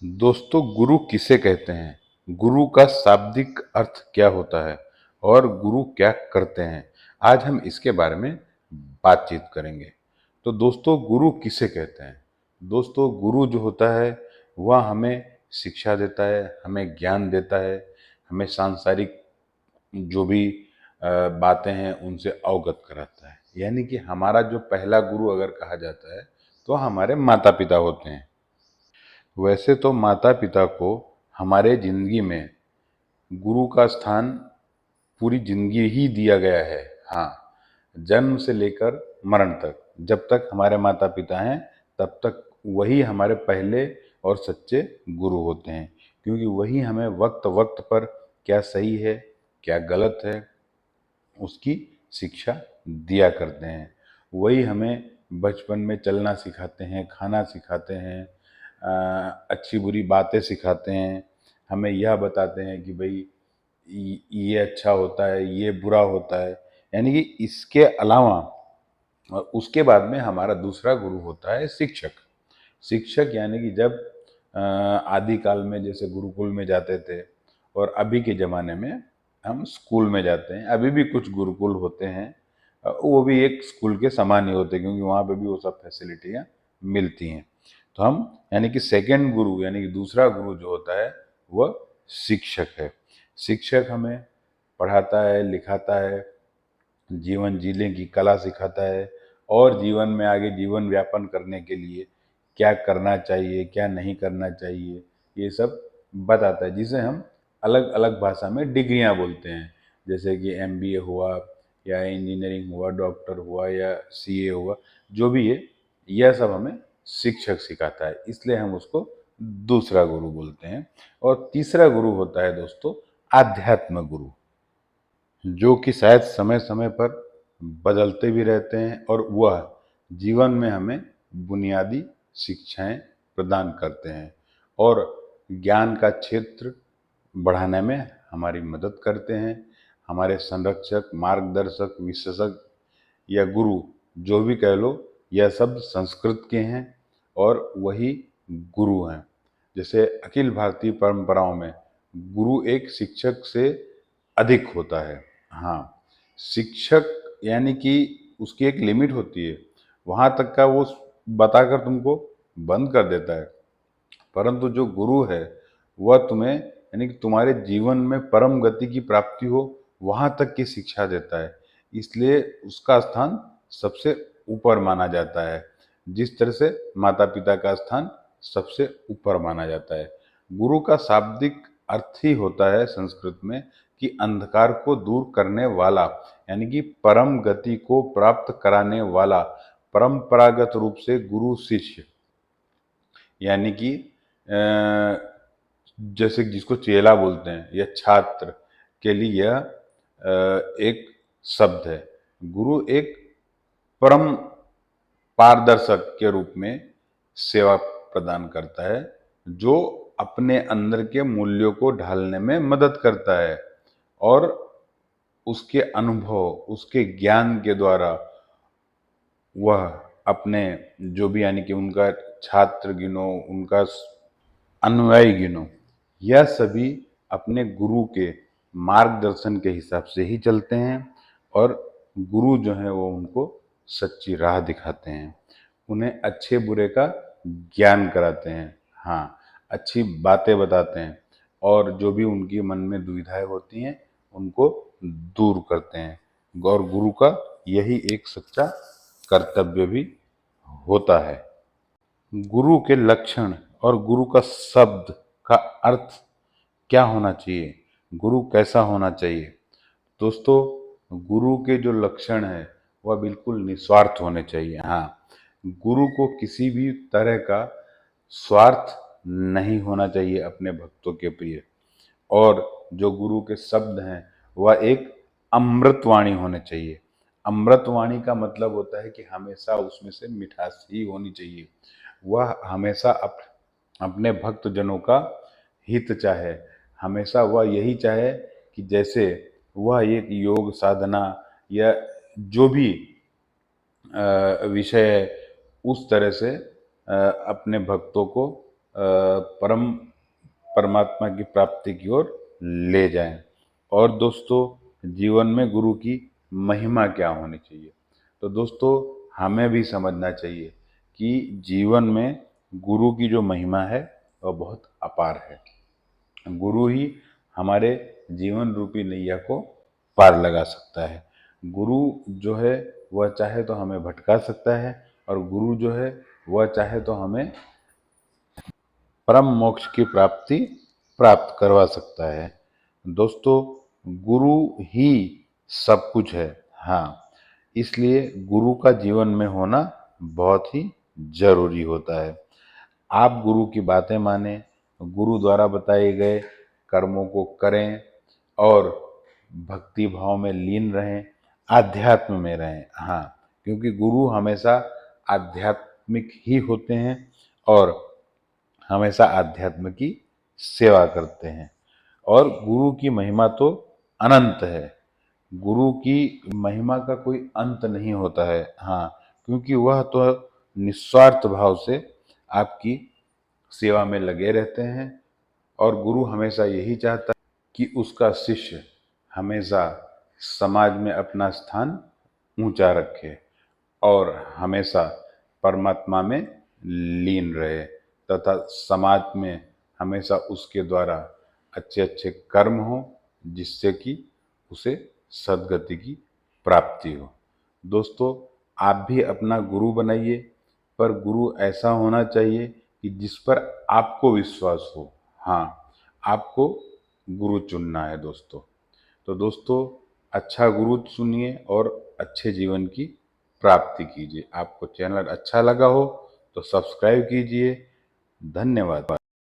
दोस्तों, गुरु किसे कहते हैं? गुरु का शाब्दिक अर्थ क्या होता है और गुरु क्या करते हैं? आज हम इसके बारे में बातचीत करेंगे। तो दोस्तों, गुरु किसे कहते हैं? दोस्तों, गुरु जो होता है वह हमें शिक्षा देता है, हमें ज्ञान देता है, हमें सांसारिक जो भी बातें हैं उनसे अवगत कराता है। यानी कि हमारा जो पहला गुरु अगर कहा जाता है तो हमारे माता पिता होते हैं। वैसे तो माता पिता को हमारे जिंदगी में गुरु का स्थान पूरी जिंदगी ही दिया गया है। हाँ, जन्म से लेकर मरण तक, जब तक हमारे माता पिता हैं तब तक वही हमारे पहले और सच्चे गुरु होते हैं, क्योंकि वही हमें वक्त वक्त पर क्या सही है क्या गलत है उसकी शिक्षा दिया करते हैं। वही हमें बचपन में चलना सिखाते हैं, खाना सिखाते हैं, अच्छी बुरी बातें सिखाते हैं, हमें यह बताते हैं कि भाई ये अच्छा होता है, ये बुरा होता है। यानी कि इसके अलावा और उसके बाद में हमारा दूसरा गुरु होता है शिक्षक। शिक्षक यानी कि जब आदि काल में जैसे गुरुकुल में जाते थे और अभी के ज़माने में हम स्कूल में जाते हैं। अभी भी कुछ गुरुकुल होते हैं, वो भी एक स्कूल के समान ही होते हैं, क्योंकि वहाँ पे भी वो सब फैसिलिटियाँ मिलती हैं। तो हम यानी कि सेकंड गुरु यानी कि दूसरा गुरु जो होता है वह शिक्षक है। शिक्षक हमें पढ़ाता है, लिखाता है, जीवन जीने की कला सिखाता है और जीवन में आगे जीवन यापन करने के लिए क्या करना चाहिए क्या नहीं करना चाहिए ये सब बताता है, जिसे हम अलग अलग भाषा में डिग्रियां बोलते हैं। जैसे कि एमबीए हुआ या इंजीनियरिंग हुआ, डॉक्टर हुआ या सीए हुआ, जो भी है यह सब हमें शिक्षक सिखाता है, इसलिए हम उसको दूसरा गुरु बोलते हैं। और तीसरा गुरु होता है दोस्तों आध्यात्म गुरु, जो कि शायद समय समय पर बदलते भी रहते हैं और वह जीवन में हमें बुनियादी शिक्षाएं प्रदान करते हैं और ज्ञान का क्षेत्र बढ़ाने में हमारी मदद करते हैं। हमारे संरक्षक, मार्गदर्शक, विशेषज्ञ या गुरु जो भी कह लो, यह सब संस्कृत के हैं और वही गुरु हैं। जैसे अखिल भारतीय परंपराओं में गुरु एक शिक्षक से अधिक होता है। हाँ, शिक्षक यानी कि उसकी एक लिमिट होती है, वहाँ तक का वो बताकर तुमको बंद कर देता है। परंतु जो गुरु है वह तुम्हें यानी कि तुम्हारे जीवन में परम गति की प्राप्ति हो वहाँ तक की शिक्षा देता है, इसलिए उसका स्थान सबसे ऊपर माना जाता है। जिस तरह से माता पिता का स्थान सबसे ऊपर माना जाता है। गुरु का शाब्दिक अर्थ ही होता है संस्कृत में कि अंधकार को दूर करने वाला, यानी कि परम गति को प्राप्त कराने वाला। परंपरागत रूप से गुरु शिष्य यानी कि जैसे जिसको चेला बोलते हैं या छात्र के लिए यह एक शब्द है। गुरु एक परम पारदर्शक के रूप में सेवा प्रदान करता है, जो अपने अंदर के मूल्यों को ढालने में मदद करता है और उसके अनुभव, उसके ज्ञान के द्वारा वह अपने जो भी यानी कि उनका छात्र गिनो, उनका अनुयायी गिनो, यह सभी अपने गुरु के मार्गदर्शन के हिसाब से ही चलते हैं और गुरु जो है वो उनको सच्ची राह दिखाते हैं, उन्हें अच्छे बुरे का ज्ञान कराते हैं। हाँ, अच्छी बातें बताते हैं और जो भी उनकी मन में दुविधाएं होती हैं उनको दूर करते हैं। और गुरु का यही एक सच्चा कर्तव्य भी होता है। गुरु के लक्षण और गुरु का शब्द का अर्थ क्या होना चाहिए, गुरु कैसा होना चाहिए? दोस्तों, गुरु के जो लक्षण है वह बिल्कुल निस्वार्थ होने चाहिए। हाँ, गुरु को किसी भी तरह का स्वार्थ नहीं होना चाहिए अपने भक्तों के प्रिय। और जो गुरु के शब्द हैं वह एक अमृतवाणी होने चाहिए। अमृतवाणी का मतलब होता है कि हमेशा उसमें से मिठास ही होनी चाहिए। वह हमेशा अपने भक्तजनों का हित चाहे, हमेशा वह यही चाहे कि जैसे वह एक योग साधना या जो भी विषय है उस तरह से अपने भक्तों को परम परमात्मा की प्राप्ति की ओर ले जाएं। और दोस्तों, जीवन में गुरु की महिमा क्या होनी चाहिए? तो दोस्तों, हमें भी समझना चाहिए कि जीवन में गुरु की जो महिमा है वह बहुत अपार है। गुरु ही हमारे जीवन रूपी नैया को पार लगा सकता है। गुरु जो है वह चाहे तो हमें भटका सकता है, और गुरु जो है वह चाहे तो हमें परम मोक्ष की प्राप्ति प्राप्त करवा सकता है। दोस्तों, गुरु ही सब कुछ है। हाँ, इसलिए गुरु का जीवन में होना बहुत ही जरूरी होता है। आप गुरु की बातें माने, गुरु द्वारा बताए गए कर्मों को करें और भक्ति भाव में लीन रहें, आध्यात्म में रहें। हाँ, क्योंकि गुरु हमेशा आध्यात्मिक ही होते हैं और हमेशा अध्यात्म की सेवा करते हैं। और गुरु की महिमा तो अनंत है। गुरु की महिमा का कोई अंत नहीं होता है। हाँ, क्योंकि वह तो निस्वार्थ भाव से आपकी सेवा में लगे रहते हैं, और गुरु हमेशा यही चाहता है कि उसका शिष्य हमेशा समाज में अपना स्थान ऊंचा रखे और हमेशा परमात्मा में लीन रहे, तथा समाज में हमेशा उसके द्वारा अच्छे अच्छे कर्म हो, जिससे कि उसे सद्गति की प्राप्ति हो। दोस्तों, आप भी अपना गुरु बनाइए, पर गुरु ऐसा होना चाहिए कि जिस पर आपको विश्वास हो। हाँ, आपको गुरु चुनना है दोस्तों। तो दोस्तों, अच्छा गुरु चुनिए और अच्छे जीवन की प्राप्ति कीजिए। आपको चैनल अच्छा लगा हो तो सब्सक्राइब कीजिए। धन्यवाद।